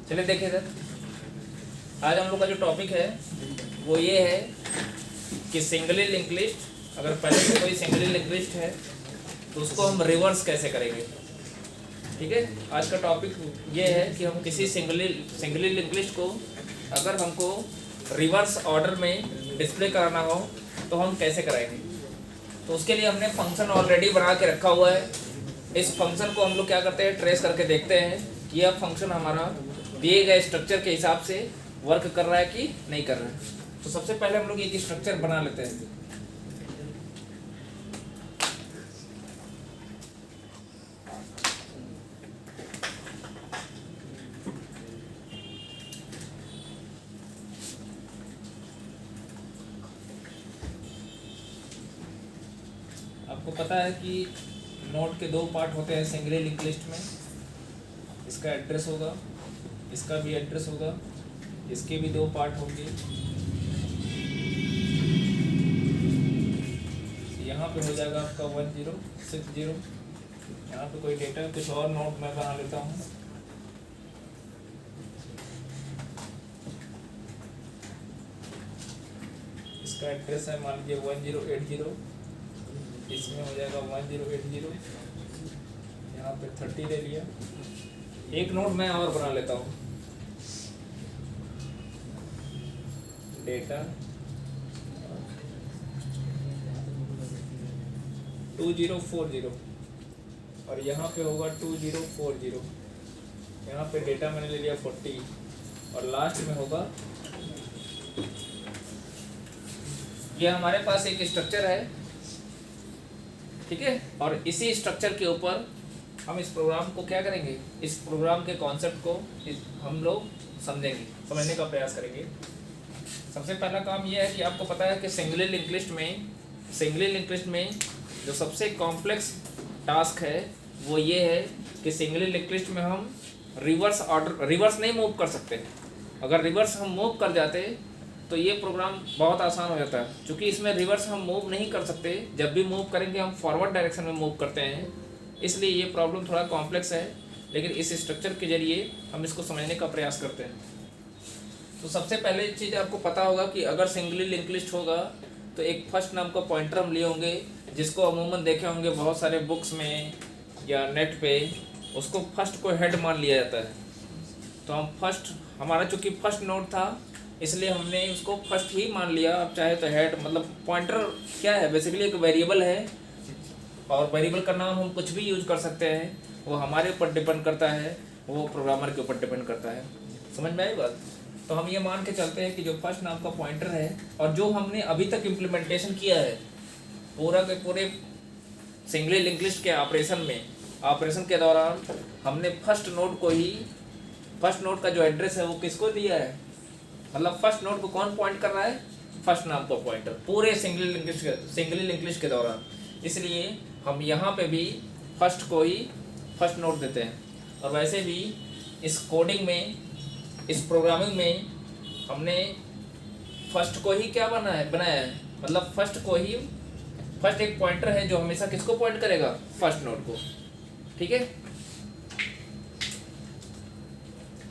चलिए देखिए सर, आज हम लोग का जो टॉपिक है वो ये है कि सिंगली लिंक लिस्ट, अगर पहले से कोई सिंगली लिंक लिस्ट है तो उसको हम रिवर्स कैसे करेंगे। ठीक है, आज का टॉपिक ये है कि हम किसी सिंगली लिंक लिस्ट को अगर हमको रिवर्स ऑर्डर में डिस्प्ले कराना हो तो हम कैसे कराएंगे। तो उसके लिए हमने फंक्शन ऑलरेडी बना के रखा हुआ है। इस फंक्शन को हम लोग क्या करते हैं, ट्रेस करके देखते हैं कि यह फंक्शन हमारा दिए गए स्ट्रक्चर के हिसाब से वर्क कर रहा है कि नहीं कर रहा है। तो सबसे पहले हम लोग एक स्ट्रक्चर बना लेते हैं। आपको पता है कि नोड के दो पार्ट होते हैं सिंगली लिंक लिस्ट में। इसका एड्रेस होगा, इसका भी एड्रेस होगा, इसके भी दो पार्ट होंगे। यहाँ पे हो जाएगा आपका 1060। यहाँ पे कोई डेटा कुछ और नोड मैं बना लेता हूँ। इसका एड्रेस है मान लीजिए 1080, इसमें हो जाएगा 1080। यहाँ पे 30 ले लिया। एक नोड मैं और बना लेता हूँ, डेटा 2040 और यहाँ पे होगा 2040। यहाँ पे डेटा मैंने ले लिया 40 और लास्ट में होगा। यह हमारे पास एक स्ट्रक्चर है, ठीक है, और इसी स्ट्रक्चर के ऊपर हम इस प्रोग्राम को क्या करेंगे, इस प्रोग्राम के कॉन्सेप्ट को हम लोग समझेंगे, समझने का प्रयास करेंगे। सबसे पहला काम यह है कि आपको पता है कि सिंगली लिंक लिस्ट में जो सबसे कॉम्प्लेक्स टास्क है वो ये है कि सिंगली लिंक लिस्ट में हम रिवर्स नहीं मूव कर सकते। अगर रिवर्स हम मूव कर जाते तो ये प्रोग्राम बहुत आसान हो जाता है। क्योंकि इसमें रिवर्स हम मूव नहीं कर सकते, जब भी मूव करेंगे हम फॉरवर्ड डायरेक्शन में मूव करते हैं, इसलिए ये प्रॉब्लम थोड़ा कॉम्प्लेक्स है। लेकिन इस स्ट्रक्चर के जरिए हम इसको समझने का प्रयास करते हैं। तो सबसे पहले चीज़ आपको पता होगा कि अगर सिंगली लिंक लिस्ट होगा तो एक फर्स्ट नाम का पॉइंटर हम लिए होंगे, जिसको अमूमन देखे होंगे बहुत सारे बुक्स में या नेट पे, उसको फर्स्ट को हेड मान लिया जाता है। तो हम फर्स्ट, हमारा चूँकि फर्स्ट नोड था इसलिए हमने उसको फर्स्ट ही मान लिया। अब चाहे तो हेड, मतलब पॉइंटर क्या है, बेसिकली एक वेरिएबल है और वेरिएबल का नाम हम कुछ भी यूज कर सकते हैं। वो हमारे ऊपर डिपेंड करता है, वो प्रोग्रामर के ऊपर डिपेंड करता है। समझ में आई बात। तो हम ये मान के चलते हैं कि जो फर्स्ट नाम का पॉइंटर है और जो हमने अभी तक इम्प्लीमेंटेशन किया है पूरा के पूरे सिंगली लिंक लिस्ट के ऑपरेशन के दौरान हमने फर्स्ट नोड का जो एड्रेस है वो किसको दिया है, मतलब फर्स्ट नोड को कौन पॉइंट कर रहा है, फर्स्ट नाम का पॉइंटर पूरे सिंगली लिंक लिस्ट के दौरान। इसलिए हम यहाँ पे भी फर्स्ट को ही फर्स्ट नोड देते हैं। और वैसे भी इस कोडिंग में, इस प्रोग्रामिंग में हमने फर्स्ट को ही क्या बनाया है, मतलब फर्स्ट एक पॉइंटर है जो हमेशा किसको पॉइंट करेगा, फर्स्ट नोड को। ठीक है,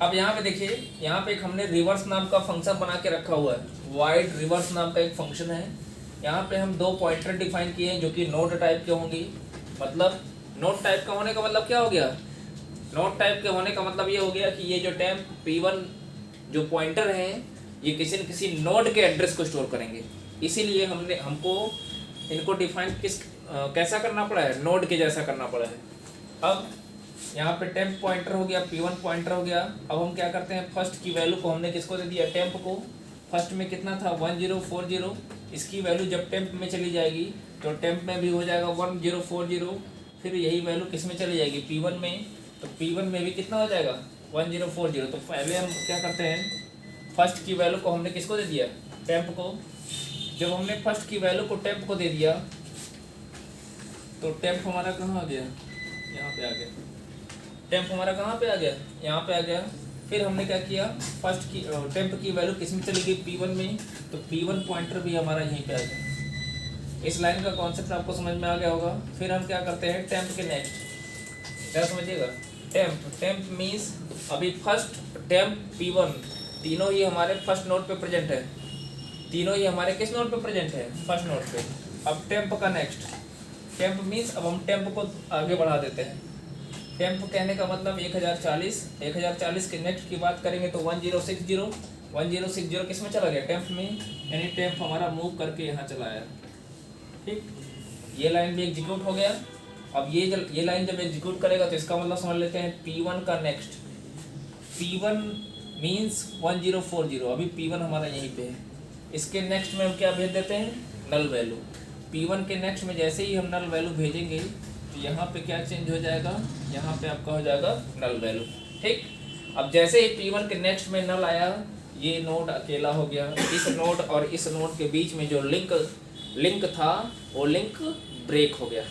अब यहाँ पे देखिए, यहाँ पे एक हमने रिवर्स नाम का फंक्शन बना के रखा हुआ है। वाइड रिवर्स नाम का एक फंक्शन है। यहाँ पे हम दो पॉइंटर डिफाइन किए हैं जो कि नोड टाइप के होंगे। मतलब नोड टाइप का होने का मतलब क्या हो गया, नोड टाइप के होने का मतलब ये हो गया कि ये जो टेम्प P1 जो पॉइंटर है ये किसी न किसी नोड के एड्रेस को स्टोर करेंगे। इसीलिए हमको इनको डिफाइन कैसा करना पड़ा है, नोड के जैसा करना पड़ा है। अब यहाँ पे टेम्प पॉइंटर हो गया, P1 पॉइंटर हो गया। अब हम क्या करते हैं, फर्स्ट की वैल्यू को हमने किसको दे दिया, टेम्प को। फर्स्ट में कितना था 1040, इसकी वैल्यू जब टेम्प में चली जाएगी तो टेम्प में भी हो जाएगा 1040। फिर यही वैल्यू किस में चली जाएगी, P1 में, तो P1 में भी कितना हो जाएगा 1040। तो पहले हम क्या करते हैं, फर्स्ट की वैल्यू को हमने किसको दे दिया, टेम्प को। जब हमने फर्स्ट की वैल्यू को टेम्प को दे दिया तो टेम्प हमारा कहाँ आ गया, यहाँ पे आ गया। टेम्प हमारा कहाँ पे आ गया, यहाँ पे आ गया। फिर हमने क्या किया, फर्स्ट की टेम्प की वैल्यू किस में चली गई, P1 में, तो P1 पॉइंटर भी हमारा यहीं पे आ गया। इस लाइन का कॉन्सेप्ट आपको समझ में आ गया होगा। फिर हम क्या करते हैं, टेम्प के नेक्स्ट, क्या समझिएगा, टेम्प मीन्स अभी फर्स्ट टेम्प P1 तीनों ही हमारे फर्स्ट नोड पे प्रेजेंट है, तीनों ही हमारे किस नोड पे प्रेजेंट है, फर्स्ट नोड पे। अब टेम्प का नेक्स्ट, टेम्प मीन्स अब हम टेम्प को आगे बढ़ा देते हैं। टेम्प कहने का मतलब 1040 के नेक्स्ट की बात करेंगे तो 1060 किस में चला गया, टेम्प में, यानी टेम्प हमारा मूव करके यहाँ चला आया। ठीक, ये लाइन भी एग्जीक्यूट हो गया। अब ये लाइन जब एग्जीक्यूट करेगा तो इसका मतलब समझ लेते हैं P1 का नेक्स्ट, P1 मीन्स 1040, अभी P1 हमारा यहीं पे है, इसके नेक्स्ट में हम क्या भेज देते हैं, नल वैल्यू। P1 के नेक्स्ट में जैसे ही हम नल वैल्यू भेजेंगे तो यहाँ पे क्या चेंज हो जाएगा, यहाँ पे आपका हो जाएगा नल वैल्यू। ठीक, अब जैसे ही P1 के नेक्स्ट में नल आया, ये नोड अकेला हो गया, इस नोड और इस नोड के बीच में जो लिंक था वो लिंक ब्रेक हो गया।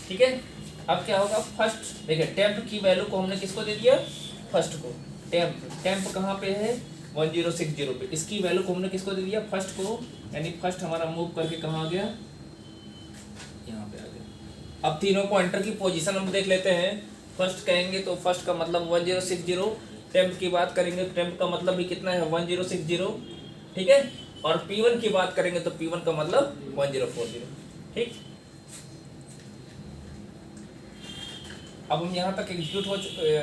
ठीक है, अब क्या होगा, फर्स्ट देखिए टेम्प की वैल्यू को हमने किसको दे दिया, फर्स्ट को। टेम्प कहाँ पे है, 1060 पे, इसकी वैल्यू को हमने किसको दे दिया, फर्स्ट को, यानी फर्स्ट हमारा मूव करके कहाँ आ गया, यहाँ पे आ गया। अब तीनों को एंटर की पोजीशन हम देख लेते हैं। फर्स्ट कहेंगे तो फर्स्ट का मतलब 1060, टेम्प की बात करेंगे टेम्प का मतलब भी कितना है, 1060। ठीक है, और P1 की बात करेंगे तो P1 का मतलब 1040। ठीक, अब हम यहाँ तक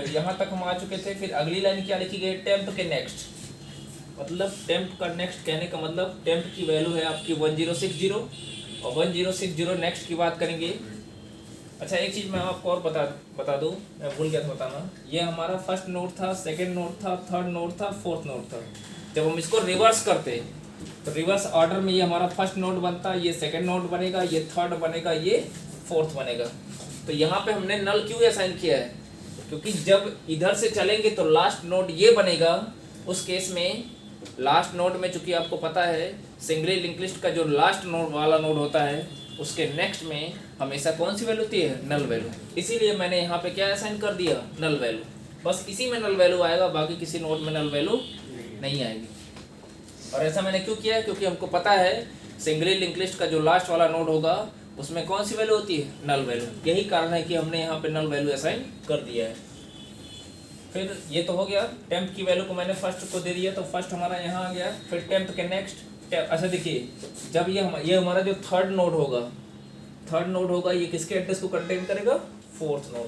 यहाँ तक हम आ चुके थे। फिर अगली लाइन क्या लिखी गई, टेम्प के नेक्स्ट, मतलब टेम्प का नेक्स्ट कहने का मतलब टेम्प की वैल्यू है आपकी 1060 और 1060 नेक्स्ट की बात करेंगे। अच्छा, एक चीज़ मैं आपको और बता दूँ, मैं भूल गया था बताना, ये हमारा फर्स्ट नोड था, सेकंड नोड था, थर्ड नोड था, फोर्थ नोड था। जब हम इसको रिवर्स करते तो रिवर्स ऑर्डर में ये हमारा फर्स्ट नोड बनता, ये सेकंड नोड बनेगा, ये थर्ड बनेगा, ये फोर्थ बनेगा। तो यहाँ पे हमने नल क्यों असाइन किया है, क्योंकि जब इधर से चलेंगे तो लास्ट नोड ये बनेगा। उस केस में लास्ट नोड में चूंकि आपको पता है सिंगली लिंक लिस्ट का जो लास्ट नोड वाला नोड होता है उसके नेक्स्ट में हमेशा कौन सी वैल्यू होती है, नल वैल्यू। इसीलिए मैंने यहाँ पे क्या असाइन कर दिया, नल वैल्यू। बस इसी में नल वैल्यू आएगा, बाकी किसी नोड में नल वैल्यू नहीं आएगी। और ऐसा मैंने क्यों किया है, क्योंकि हमको पता है सिंगली लिंक लिस्ट का जो लास्ट वाला नोड होगा उसमें कौन सी वैल्यू होती है, नल वैल्यू। यही कारण है कि हमने यहाँ पे नल वैल्यू असाइन कर दिया है। फिर ये तो हो गया, टेम्प की वैल्यू को मैंने फर्स्ट को दे दिया तो फर्स्ट हमारा यहाँ आ गया। फिर टेम्प के नेक्स्ट, अच्छा देखिए, जब ये हमारा जो थर्ड नोड होगा ये किसके एड्रेस को कंटेन करेगा, फोर्थ नोड।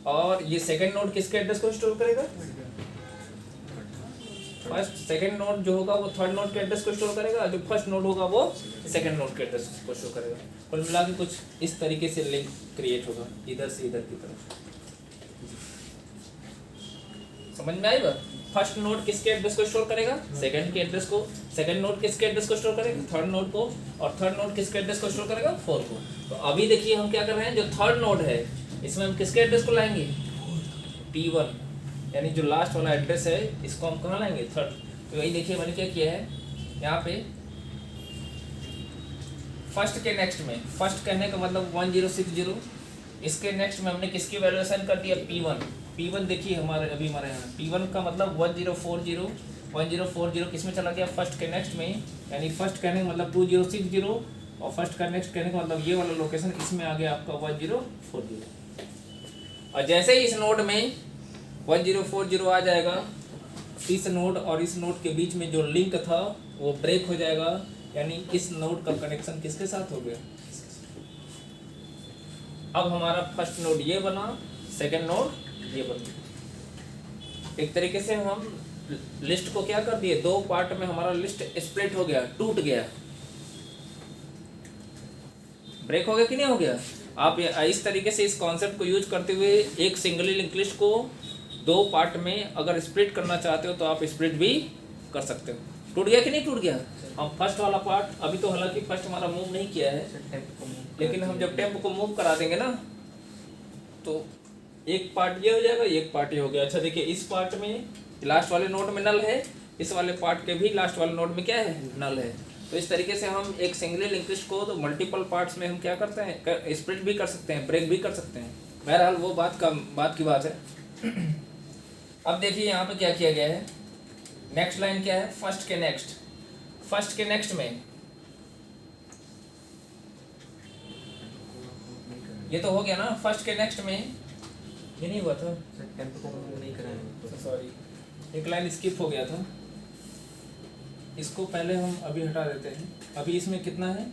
और ये सेकंड नोड किसके एड्रेस को स्टोर करेगा, फर्स्ट। सेकंड नोड जो होगा वो थर्ड नोड के एड्रेस को स्टोर करेगा, जो फर्स्ट नोड होगा वो सेकंड नोड के एड्रेस को स्टोर करेगा। कुल मिला के कुछ इस तरीके से लिंक क्रिएट होगा इधर से इधर की तरफ। समझ में आएगा, फर्स्ट नोड किसके एड्रेस को स्टोर करेगा, सेकंड के एड्रेस को, सेकंड नोड किसके एड्रेस को स्टोर करेगा, थर्ड नोड को, और थर्ड नोड किसके एड्रेस को स्टोर करेगा, फोर्थ को। तो अभी देखिए हम क्या कर रहे हैं, जो थर्ड नोड है इसमें हम किसके एड्रेस को लाएंगे, P1, यानी जो लास्ट वाला एड्रेस है इसको हम कहाँ लाएंगे, थर्ड। तो वही देखिए मैंने क्या किया है यहाँ पे, फर्स्ट के नेक्स्ट में, फर्स्ट कहने का मतलब 1060, इसके नेक्स्ट में हमने किसकी वैल्यू असाइन कर दिया, P1 देखिए हमारे अभी हमारे यहाँ P1 का मतलब 1040 किस में चला गया, फर्स्ट के नेक्स्ट में, यानी फर्स्ट कहने का मतलब 2060 और फर्स्ट का नेक्स्ट कहने का मतलब ये वाला लोकेशन, इसमें आ गया आपका 1040। और जैसे ही इस नोड में 1040 आ जाएगा, इस नोड और इस नोड के बीच में जो लिंक था वो ब्रेक हो जाएगा, यानी इस नोड का कनेक्शन किसके साथ हो गया। अब हमारा फर्स्ट नोड ये बना, सेकंड नोड ये बन गया। एक तरीके से हम लिस्ट को क्या कर दिए, दो पार्ट में हमारा लिस्ट स्प्लिट हो गया, टूट गया, ब्रेक हो गया कि नहीं हो गया। आप इस तरीके से इस कॉन्सेप्ट को यूज करते हुए एक सिंगली लिंक लिस्ट को दो पार्ट में अगर स्प्लिट करना चाहते हो तो आप स्प्लिट भी कर सकते हो। टूट गया कि नहीं टूट गया। हम फर्स्ट वाला पार्ट अभी तो हालांकि फर्स्ट हमारा मूव नहीं किया है, लेकिन हम जब टेम्प को मूव करा देंगे ना तो एक पार्ट ये हो जाएगा, एक पार्ट ये हो गया। अच्छा देखिए, इस पार्ट में लास्ट वाले नोड में नल है, इस वाले पार्ट के भी लास्ट वाले नोड में क्या है, नल है। तो इस तरीके से हम एक सिंगली लिंक लिस्ट को तो मल्टीपल पार्ट्स में हम क्या करते हैं, स्प्लिट भी कर सकते हैं, ब्रेक भी कर सकते हैं। बहरहाल वो बात की बात है। अब देखिए यहाँ पे क्या किया गया है, नेक्स्ट लाइन क्या है, फर्स्ट के नेक्स्ट। फर्स्ट के नेक्स्ट में ये तो हो गया ना, फर्स्ट के नेक्स्ट में ये नहीं हुआ था, टेम्प को नहीं कराया। सॉरी एक लाइन स्किप हो गया था, इसको पहले हम अभी हटा देते हैं। अभी इसमें कितना है,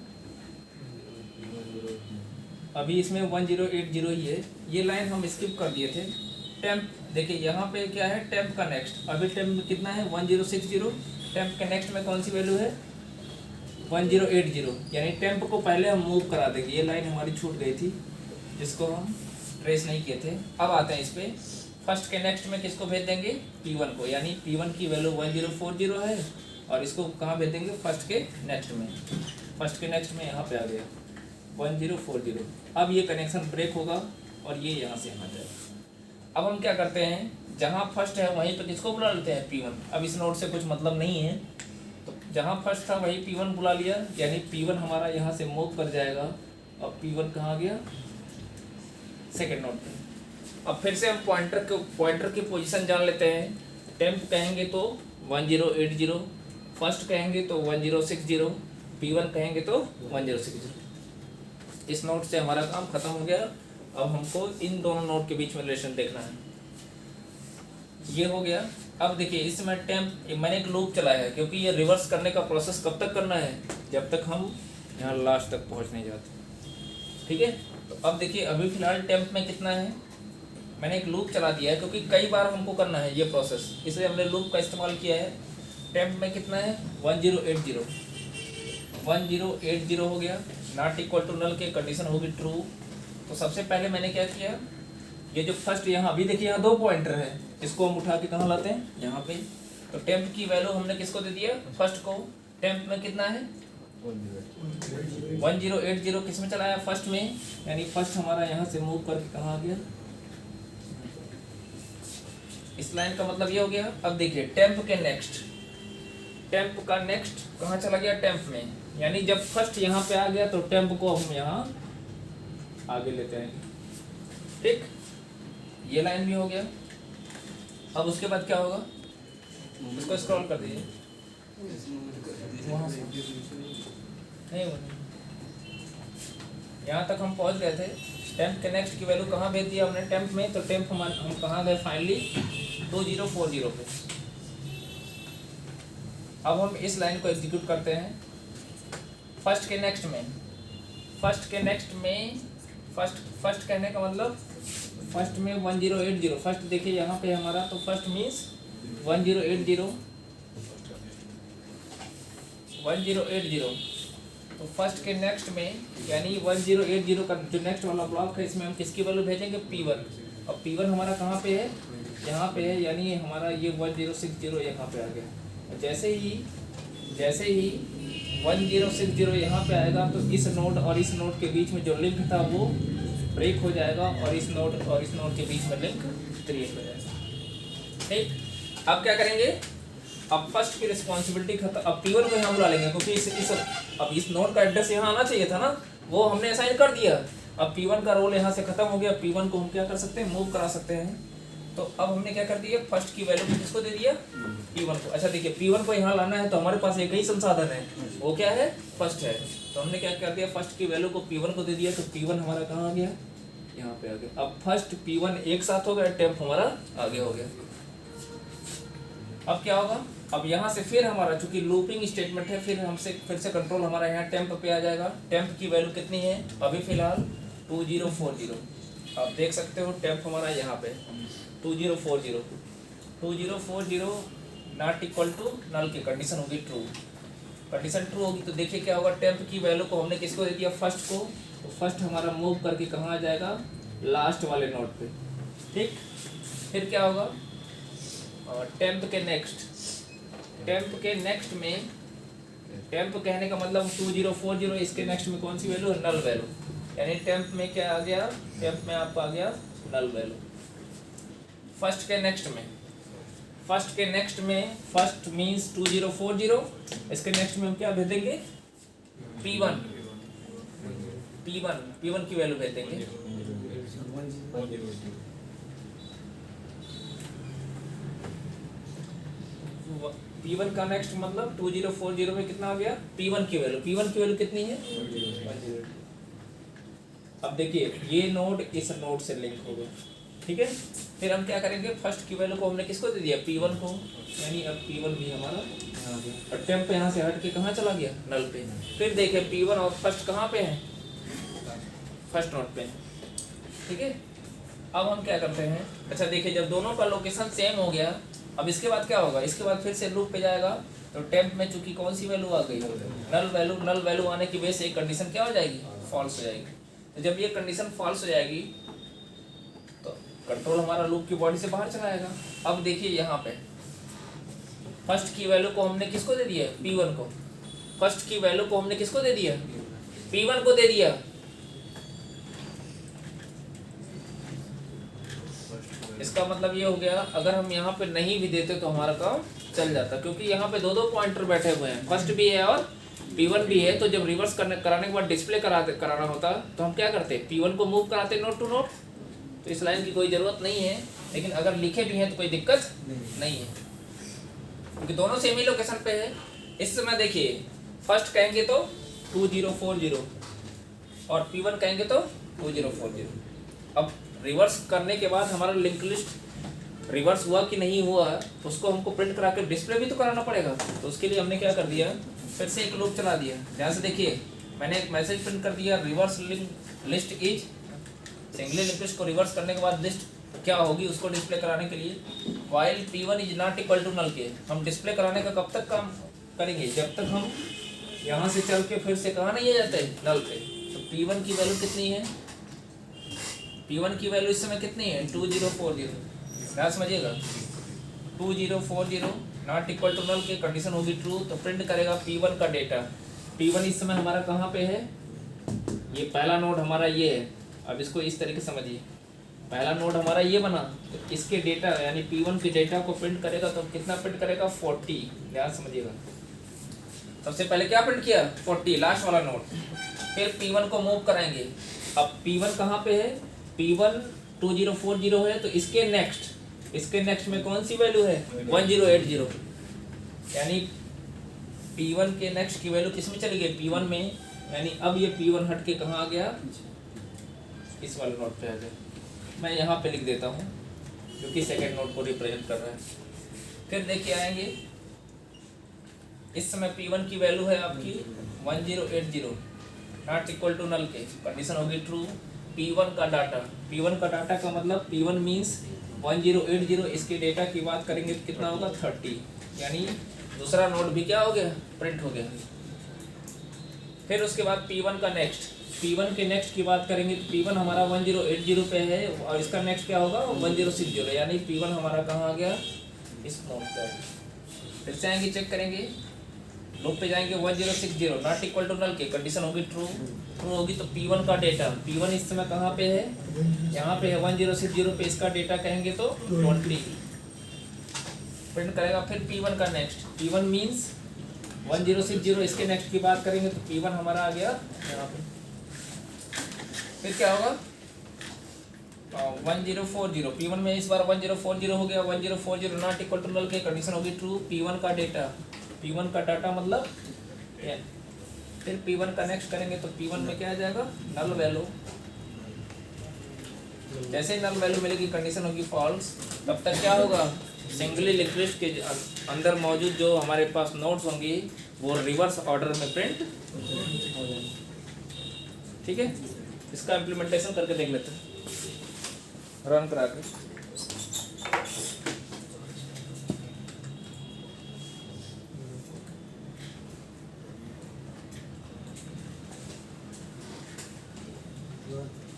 अभी इसमें 1080 ही है, ये लाइन हम स्किप कर दिए थे। टेम्प देखिए यहाँ पे क्या है, टेम्प का नेक्स्ट, अभी टेम्प में कितना है 1060, टेम्प के नेक्स्ट में कौन सी वैल्यू है 1080, यानी टेम्प को पहले हम मूव करा देंगे। ये लाइन हमारी छूट गई थी जिसको हम ट्रेस नहीं किए थे। अब आते हैं इस पे, फर्स्ट के नेक्स्ट में किसको भेज देंगे P1 को, यानी P1 की वैल्यू 1040 है और इसको कहाँ भेज देंगे फर्स्ट के नेक्स्ट में, फर्स्ट के नेक्स्ट में यहाँ पे आ गया 1040। अब ये कनेक्शन ब्रेक होगा और ये यहाँ से यहाँ जाएगा। अब हम क्या करते हैं, जहाँ फर्स्ट है वहीं पे किसको बुला लेते हैं P1। अब इस नोड से कुछ मतलब नहीं है, तो जहाँ फर्स्ट था वही P1 बुला लिया, यानी P1 हमारा यहाँ से मूव कर जाएगा। अब P1 कहाँ गया, सेकेंड नोड पे। अब फिर से हम पॉइंटर की पोजीशन जान लेते हैं। टेम्प कहेंगे तो 1080, फर्स्ट कहेंगे तो 1060, P1 कहेंगे तो 1060। इस नोट से हमारा काम खत्म हो गया। अब हमको इन दोनों नोट के बीच में रिलेशन देखना है। ये हो गया। अब देखिए इसमें टेम्प मैंने एक लूप चलाया है, क्योंकि ये रिवर्स करने का प्रोसेस कब तक करना है, जब तक हम यहाँ लास्ट तक पहुँच नहीं जाते। ठीक है, तो अब देखिए अभी फिलहाल टेम्प में कितना है, मैंने एक लूप चला दिया है क्योंकि कई बार हमको करना है ये प्रोसेस, इसलिए हमने लूप का इस्तेमाल किया है। टेम्प में कितना है 1080, 1080 हो गया, नॉट इक्वल टू नल के कंडीशन होगी ट्रू। तो सबसे पहले मैंने क्या किया, ये जो फर्स्ट यहाँ अभी देखिए यहाँ दो पॉइंटर है, इसको हम उठा के कहाँ लाते हैं यहाँ पे। तो टेम्प की वैल्यू हमने किसको दे दिया, फर्स्ट को। टेम्प में कितना है 1080, किस में चलाया फर्स्ट में, यानी फर्स्ट हमारा यहाँ से मूव करके कहाँ आ गया, इस लाइन का मतलब ये हो गया। अब देखिए टेम्प के नेक्स्ट, टेम्प का नेक्स्ट कहाँ चला गया, टेम्प में, यानी जब फर्स्ट यहाँ पे आ गया तो टेम्प को हम यहाँ आगे लेते हैं। ठीक, ये लाइन भी हो गया। अब उसके बाद क्या होगा, इसको स्क्रॉल कर दीजिए वहाँ से, नहीं यहाँ तक हम पहुँच गए थे। टेम्प के नेक्स्ट की वैल्यू कहाँ भेज दिया हमने टेम्प में, तो टेम्प हम कहाँ गए फाइनली 2040 पे। अब हम इस लाइन को एग्जीक्यूट करते हैं फर्स्ट के नेक्स्ट में। फर्स्ट के नेक्स्ट में फर्स्ट कहने का मतलब फर्स्ट में 1080, फर्स्ट देखिए यहाँ पे हमारा, तो फर्स्ट मीन्स 1080, तो फर्स्ट के नेक्स्ट में यानी 1080 का जो नेक्स्ट वाला ब्लॉक है, इसमें हम किसकी वैल्यू भेजेंगे P1। अब P1 हमारा कहाँ पे है, यहाँ पे है, यानी हमारा ये 1060 यहाँ पे आ गया। जैसे ही 1060 यहाँ पे आएगा तो इस नोड और इस नोड के बीच में जो लिंक था वो ब्रेक हो जाएगा और इस नोड के बीच में लिंक क्रिएट हो जाएगा। ठीक, अब क्या करेंगे, अब फर्स्ट की रिस्पॉन्सिबिलिटी खत्म। अब P1 को यहाँ बुला लेंगे क्योंकि अब इस नोड का एड्रेस यहाँ आना चाहिए था ना, वो हमने असाइन कर दिया। अब P1 का रोल यहाँ से खत्म हो गया। P1 को हम क्या कर सकते हैं, मूव करा सकते हैं। तो अब हमने क्या कर दिया, फर्स्ट की वैल्यू किसको दे दिया, P1 को। अच्छा देखिए P1 को यहाँ लाना है तो हमारे पास एक ही संसाधन है, वो क्या है, फर्स्ट है। तो हमने क्या कर दिया, फर्स्ट की वैल्यू को P1 को दे दिया, तो P1 हमारा कहाँ आ गया, यहाँ पे आ गया। अब फर्स्ट P1 एक साथ हो गया, टेम्प हमारा आगे हो गया। अब क्या होगा, अब यहाँ से फिर हमारा चूंकि लूपिंग स्टेटमेंट है, फिर से कंट्रोल हमारा यहाँ टेम्प पे आ जाएगा। टेम्प की वैल्यू कितनी है अभी फिलहाल 2040। आप देख सकते हो टेम्प हमारा यहाँ पे 2040 नॉट इक्वल टू नल की कंडीशन होगी ट्रू। कंडीशन ट्रू होगी तो देखिए क्या होगा, टेम्प की वैल्यू को हमने किसको दे दिया, फर्स्ट को। तो फर्स्ट हमारा मूव करके कहाँ आ जाएगा, लास्ट वाले नोड पे। ठीक, फिर क्या होगा, टेम्प के नेक्स्ट में, टेम्प कहने का मतलब 2040, इसके नेक्स्ट में कौन सी वैल्यू है, नल वैल्यू। यानी टेम्प में क्या आ गया, टेम्प में आपका आ गया नल वैल्यू। फर्स्ट के नेक्स्ट में फर्स्ट मीन्स 2040, इसके नेक्स्ट में हम क्या भेज देंगे, P1 की वैल्यू भेज देंगे। P1 का नेक्स्ट मतलब 2040 में कितना आ गया, P1 की वैल्यू कितनी है, 108। अब देखिए ये नोड इस नोड से लिंक हो गया, ठीक है। फिर हम क्या करेंगे, फर्स्ट की वैल्यू को हमने किसको दे दिया, P1 को, यानी अब P1 भी हमारा यहाँ आ गया। और टेम्प यहाँ से हट के कहाँ चला गया, नल पे। फिर देखें P1 और फर्स्ट कहाँ पे है, फर्स्ट नोड पे है, ठीक है। अब हम क्या करते हैं, अच्छा देखिए जब दोनों का लोकेशन सेम हो गया, अब इसके बाद क्या होगा, इसके बाद फिर से लूप पे जाएगा। तो टेम्प में चूंकि कौन सी वैल्यू आ गई, नल वैल्यू आने की वजह से एक कंडीशन क्या हो जाएगी, फॉल्स हो जाएगी। तो जब ये कंडीशन फॉल्स हो जाएगी तो कंट्रोल हमारा लूप की बॉडी से बाहर चला आएगा। अब देखिए यहाँ पे फर्स्ट की वैल्यू को हमने किसको दे दिया, P1 को। फर्स्ट की वैल्यू को हमने किसको दे दिया, P1 को दे दिया। इसका मतलब ये हो गया, अगर हम यहाँ पे नहीं भी देते तो हमारा काम चल जाता, क्योंकि यहाँ पे दो पॉइंटर बैठे हुए हैं, फर्स्ट भी है और P1 भी है। तो जब रिवर्स कराने के बाद डिस्प्ले कराना होता तो हम क्या करते, P1 को मूव कराते नोड टू नोड। तो इस लाइन की कोई ज़रूरत नहीं है, लेकिन अगर लिखे भी हैं तो कोई दिक्कत नहीं है, क्योंकि दोनों सेम ही लोकेशन पे है। इस समय देखिए फर्स्ट कहेंगे तो 2040 और P1 कहेंगे तो 2040। अब रिवर्स करने के बाद हमारा लिंक लिस्ट रिवर्स हुआ कि नहीं हुआ, तो उसको हमको प्रिंट करा के डिस्प्ले भी तो कराना पड़ेगा। तो उसके लिए हमने क्या कर दिया, फिर से एक लूप चला दिया। ध्यान से देखिए, मैंने एक मैसेज प्रिंट कर दिया, reverse link list is, singly link list को रिवर्स करने के बाद लिस्ट क्या होगी उसको डिस्प्ले कराने के लिए, while P1 is not equal to null के। हम डिस्प्ले कराने का कब तक काम करेंगे, जब तक हम यहाँ से चल के फिर से कहाँ नहीं आ जाते, नल पे। तो P1 की वैल्यू कितनी है, P1 की वैल्यू इस समय कितनी है, 2040। क्या समझिएगा, 2040 नॉट इक्वल टू नल के, कंडीशन होगी ट्रू, तो प्रिंट करेगा P1 का डेटा। P1 इस समय हमारा कहाँ पे है, ये पहला नोड हमारा ये है। अब इसको इस तरीके से समझिए, पहला नोड हमारा ये बना, तो इसके डेटा यानी P1 के डेटा को प्रिंट करेगा, तो कितना प्रिंट करेगा, 40। ध्यान समझिएगा, सबसे पहले क्या प्रिंट किया, 40 लास्ट वाला नोड। फिर P1 को मूव कराएंगे। अब P1 कहाँ पे है, P1 2040 है, तो इसके नेक्स्ट में कौन सी वैल्यू है, 1080। यानी P1 के नेक्स्ट की वैल्यू किस में चली गई, P1 में। यानी अब ये P1 हट के कहाँ आ गया, इस वाले नोड पे आ गया। मैं यहाँ पे लिख देता हूँ क्योंकि सेकेंड नोड को रिप्रेजेंट कर रहा है। फिर देखिए आएंगे, इस समय P1 की वैल्यू है आपकी 1080 नॉट इक्वल टू नल के, कंडीशन होगी ट्रू। P1 का डाटा का मतलब P1 मीन्स 1080, इसके डेटा की बात करेंगे तो कितना होगा, 30। यानी दूसरा नोड भी क्या हो गया, प्रिंट हो गया। फिर उसके बाद P1 के नेक्स्ट की बात करेंगे तो P1 हमारा 1080 पे है, और इसका नेक्स्ट क्या होगा, 1060। यानी P1 हमारा कहाँ आ गया, इस नोड पे आ गया। फिर से आएंगे, चेक करेंगे, लूप पे जाएंगे, 1060 नॉट इक्वल टू नल के, कंडीशन होगी ट्रू होगी। तो P1 का डेटा, P1 इस समय कहाँ पे है, यहाँ पे है 1060 पे, इसका डेटा कहेंगे तो 20 प्रिंट करेगा। फिर P1 का नेक्स्ट, P1 मीन्स 1060, इसके नेक्स्ट की बात करेंगे तो P1 हमारा आ गया यहाँ पे। फिर क्या होगा, 1040, P1 में इस बार 1040 हो गया, 1040 नॉट इक्वल टू नल के, कंडीशन होगी ट्रू। P1 का डाटा मतलब ये। फिर P1 का नेक्स्ट करेंगे तो P1 में क्या आ जाएगा, नल वैल्यू। जैसे ही नल वैल्यू मिलेगी, कंडीशन होगी फॉल्स। तब तक क्या होगा, सिंगली लिंक लिस्ट के अंदर मौजूद जो हमारे पास नोड्स होंगी वो रिवर्स ऑर्डर में प्रिंट हो जाएंगे। ठीक है, इसका इम्प्लीमेंटेशन करके देख लेते हैं, रन करा के।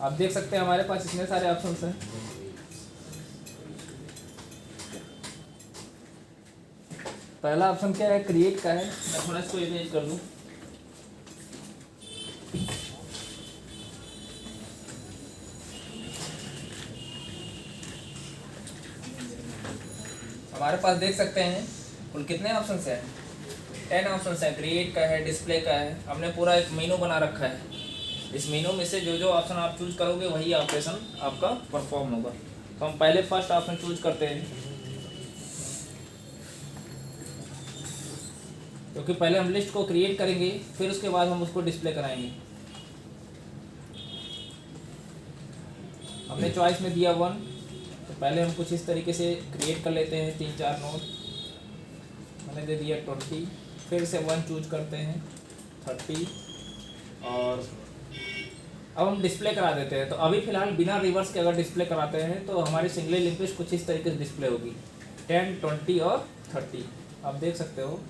आप देख सकते हैं हमारे पास इतने सारे ऑप्शंस हैं। पहला ऑप्शन क्या है, क्रिएट का है। मैं थोड़ा इसको इमेज कर दूं। हमारे पास देख सकते हैं कुल कितने ऑप्शंस हैं, 10 ऑप्शंस हैं। क्रिएट का है, डिस्प्ले का है। हमने पूरा एक मेनू बना रखा है। इस मेनू में से जो ऑप्शन आप चूज करोगे वही ऑपरेशन आपका परफॉर्म होगा। तो हम पहले फर्स्ट ऑप्शन चूज करते हैं, क्योंकि पहले हम लिस्ट को क्रिएट करेंगे, फिर उसके बाद हम उसको डिस्प्ले कराएंगे। हमने चॉइस में दिया 1, पहले हम कुछ इस तरीके से क्रिएट कर लेते हैं 3-4 नोड। मैंने दे दिया 20, फिर से 1 चूज करते हैं 30, और अब हम डिस्प्ले करा देते हैं। तो अभी फ़िलहाल बिना रिवर्स के अगर डिस्प्ले कराते हैं तो हमारी सिंगल लिंक लिस्ट कुछ इस तरीके से डिस्प्ले होगी, 10, 20 और 30। आप देख सकते हो।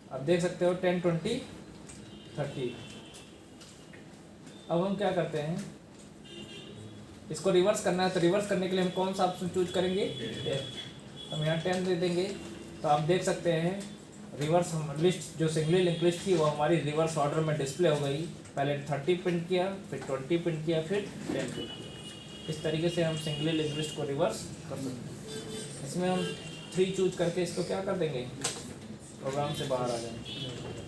आप देख सकते हो 10, 20, 30। अब हम क्या करते हैं, इसको रिवर्स करना है। तो रिवर्स करने के लिए हम कौन सा ऑप्शन चूज करेंगे? हम यहाँ 10 दे देंगे। तो आप देख सकते हैं रिवर्स लिस्ट जो सिंगल लिंक लिस्ट थी वो हमारी रिवर्स ऑर्डर में डिस्प्ले हो गई। पहले 30 प्रिंट किया, फिर 20 प्रिंट किया, फिर 10 प्रिंट किया। इस तरीके से हम सिंगल लिंक लिस्ट को रिवर्स कर सकते हैं। इसमें हम 3 चूज करके इसको क्या कर देंगे, प्रोग्राम से बाहर आ जाएंगे।